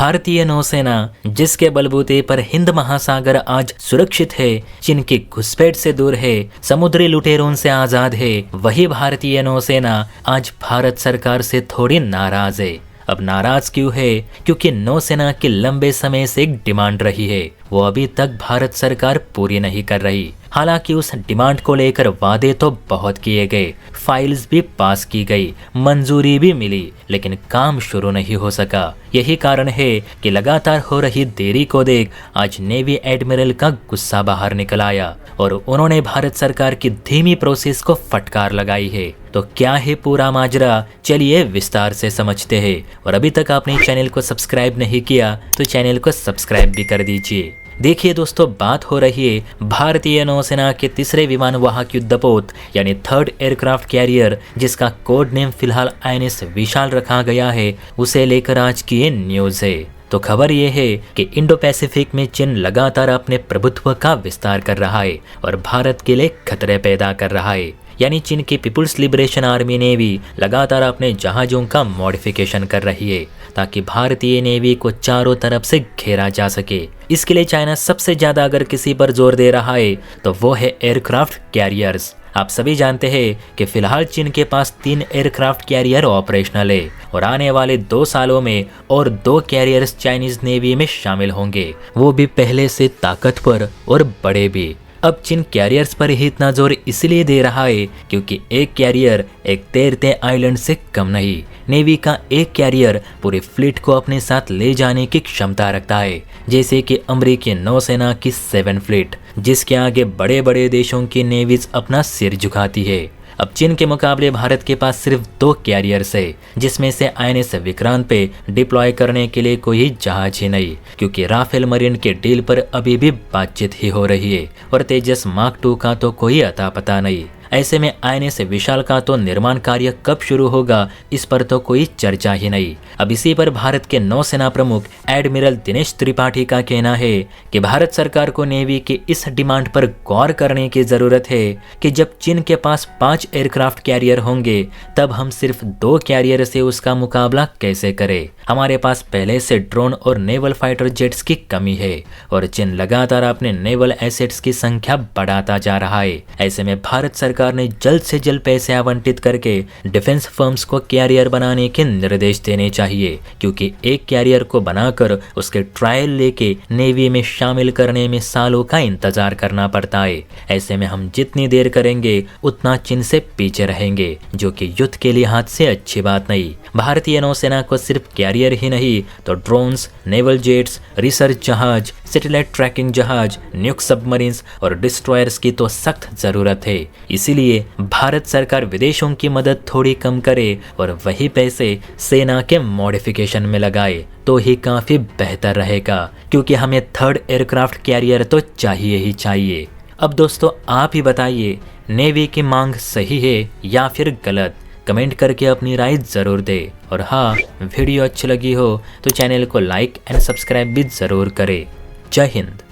भारतीय नौसेना जिसके बलबूते पर हिंद महासागर आज सुरक्षित है, चीन की घुसपैठ से दूर है, समुद्री लुटेरों से आजाद है, वही भारतीय नौसेना आज भारत सरकार से थोड़ी नाराज है। अब नाराज क्यों है? क्योंकि नौसेना की लंबे समय से एक डिमांड रही है, वो अभी तक भारत सरकार पूरी नहीं कर रही। हालांकि उस डिमांड को लेकर वादे तो बहुत किए गए, फाइल्स भी पास की गई, मंजूरी भी मिली, लेकिन काम शुरू नहीं हो सका। यही कारण है कि लगातार हो रही देरी को देख आज नेवी एडमिरल का गुस्सा बाहर निकल आया और उन्होंने भारत सरकार की धीमी प्रोसेस को फटकार लगाई है। तो क्या है पूरा माजरा, चलिए विस्तार से समझते हैं। और अभी तक आपने चैनल को सब्सक्राइब नहीं किया तो चैनल को सब्सक्राइब भी कर दीजिए। देखिए दोस्तों, बात हो रही है भारतीय नौसेना के तीसरे विमान वाहक युद्धपोत यानी थर्ड एयरक्राफ्ट कैरियर, जिसका कोड नेम फिलहाल INS विशाल रखा गया है, उसे लेकर आज की ये न्यूज है। तो खबर ये है कि इंडो पैसिफिक में चीन लगातार अपने प्रभुत्व का विस्तार कर रहा है और भारत के लिए खतरे पैदा कर रहा है। यानी चीन की पीपुल्स लिबरेशन आर्मी नेवी लगातार अपने जहाजों का मॉडिफिकेशन कर रही है ताकि भारतीय नेवी को चारों तरफ से घेरा जा सके। इसके लिए चाइना सबसे ज्यादा अगर किसी पर जोर दे रहा है तो वो है एयरक्राफ्ट कैरियर्स। आप सभी जानते हैं कि फिलहाल चीन के पास 3 एयरक्राफ्ट कैरियर ऑपरेशनल है और आने वाले 2 सालों में और 2 कैरियर्स चाइनीज नेवी में शामिल होंगे, वो भी पहले से ताकतवर और बड़े भी। अब चीन कैरियर्स पर ही इतना जोर इसलिए दे रहा है क्योंकि एक कैरियर एक तैरते आइलैंड से कम नहीं। नेवी का एक कैरियर पूरे फ्लीट को अपने साथ ले जाने की क्षमता रखता है, जैसे कि अमेरिकी नौसेना की 7 फ्लीट, जिसके आगे बड़े बड़े देशों की नेवीज अपना सिर झुकाती है। अब चीन के मुकाबले भारत के पास सिर्फ 2 कैरियर्स है, जिसमें से INS विक्रांत पे डिप्लॉय करने के लिए कोई जहाज ही नहीं, क्योंकि राफेल मरीन के डील पर अभी भी बातचीत ही हो रही है और तेजस मार्क 2 का तो कोई अता पता नहीं। ऐसे में INS विशाल का तो निर्माण कार्य कब शुरू होगा, इस पर तो कोई चर्चा ही नहीं। अब इसी पर भारत के नौसेना प्रमुख एडमिरल दिनेश त्रिपाठी का कहना है कि भारत सरकार को नेवी की इस डिमांड पर गौर करने की जरूरत है कि जब चीन के पास 5 एयरक्राफ्ट कैरियर होंगे तब हम सिर्फ 2 कैरियर से उसका मुकाबला कैसे करें। हमारे पास पहले से ड्रोन और नेवल फाइटर जेट्स की कमी है और चीन लगातार अपने नेवल एसेट्स की संख्या बढ़ाता जा रहा है। ऐसे में भारत सरकार ने जल्द से जल्द पैसे आवंटित करके डिफेंस फर्म्स को कैरियर बनाने के निर्देश देने चाहिए, क्योंकि एक कैरियर को बनाकर उसके ट्रायल लेके नेवी में शामिल करने में सालों का इंतजार करना पड़ता है। ऐसे में हम जितनी देर करेंगे उतना चीन से पीछे रहेंगे, जो कि युद्ध के लिहाज से अच्छी बात नहीं। भारतीय नौसेना को सिर्फ कैरियर ही नहीं तो ड्रोन्स, नेवल जेट्स, रिसर्च जहाज, सैटेलाइट ट्रैकिंग जहाज, न्यूक सबमरीन्स और डिस्ट्रॉयर्स की तो सख्त जरूरत है। इसीलिए भारत सरकार विदेशों की मदद थोड़ी कम करे और वही पैसे सेना के मॉडिफिकेशन में लगाए तो ही काफी बेहतर रहेगा, क्योंकि हमें थर्ड एयरक्राफ्ट कैरियर तो चाहिए ही चाहिए। अब दोस्तों आप ही बताइए, नेवी की मांग सही है या फिर गलत? कमेंट करके अपनी राय जरूर दे। और हाँ, वीडियो अच्छी लगी हो तो चैनल को लाइक एंड सब्सक्राइब भी जरूर करें। जय हिंद।